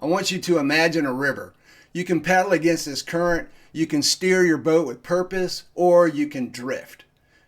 I want you to imagine a river. You can paddle against this current, you can steer your boat with purpose, or you can drift.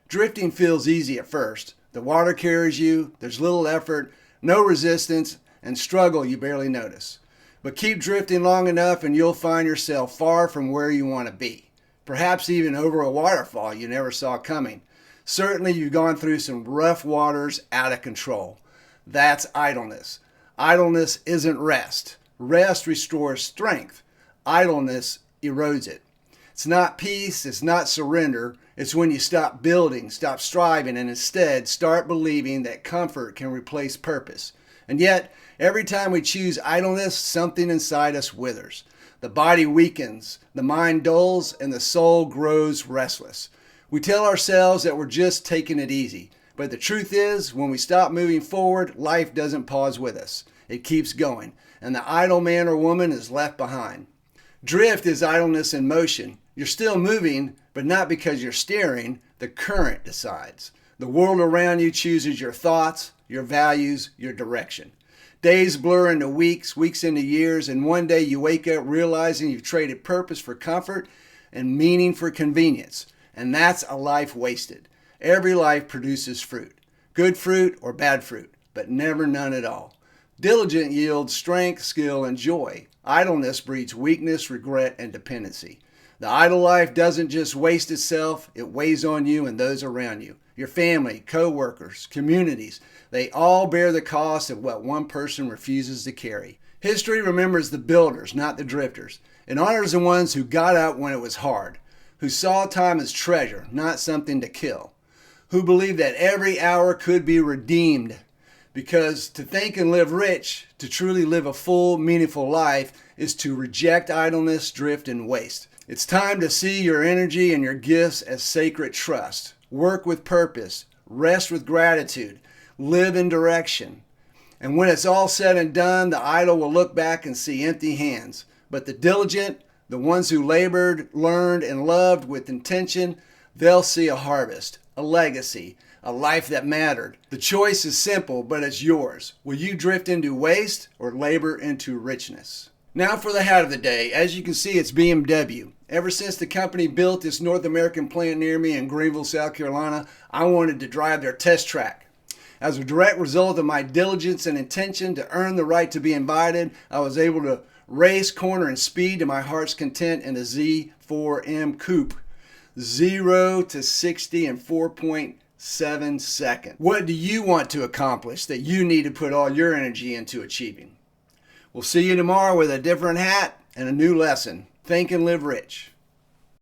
Drifting feels easy at first. The water carries you, there's little effort, no resistance, and struggle you barely notice. But keep drifting long enough and you'll find yourself far from where you want to be. Perhaps even over a waterfall you never saw coming. Certainly you've gone through some rough waters out of control. That's idleness. Idleness isn't rest. Rest restores strength. Idleness erodes it. It's not peace, it's not surrender. It's when you stop building, stop striving, and instead start believing that comfort can replace purpose. And yet, every time we choose idleness, something inside us withers. The body weakens, the mind dulls, and the soul grows restless. We tell ourselves that we're just taking it easy. But the truth is, when we stop moving forward, life doesn't pause with us. It keeps going, and the idle man or woman is left behind. Drift is idleness in motion. You're still moving, but not because you're steering. The current decides. The world around you chooses your thoughts, your values, your direction. Days blur into weeks, weeks into years, and one day you wake up realizing you've traded purpose for comfort and meaning for convenience. And that's a life wasted. Every life produces fruit. Good fruit or bad fruit, but never none at all. Diligence yields strength, skill, and joy. Idleness breeds weakness, regret, and dependency. The idle life doesn't just waste itself, it weighs on you and those around you. Your family, co-workers, communities, they all bear the cost of what one person refuses to carry. History remembers the builders, not the drifters. It honors the ones who got out when it was hard, who saw time as treasure, not something to kill, who believed that every hour could be redeemed. Because to think and live rich, to truly live a full, meaningful life, is to reject idleness, drift, and waste. It's time to see your energy and your gifts as sacred trust. Work with purpose, rest with gratitude, live in direction. And when it's all said and done, the idle will look back and see empty hands. But the diligent, the ones who labored, learned, and loved with intention, they'll see a harvest, a legacy, a life that mattered. The choice is simple, but it's yours. Will you drift into waste or labor into richness? Now for the hat of the day. As you can see, it's BMW. Ever since the company built this North American plant near me in Greenville, South Carolina, I wanted to drive their test track. As a direct result of my diligence and intention to earn the right to be invited, I was able to race, corner, and speed to my heart's content in a Z4M Coupe. 0 to 60 in 4.7 seconds. What do you want to accomplish that you need to put all your energy into achieving? We'll see you tomorrow with a different hat and a new lesson. Think and live rich.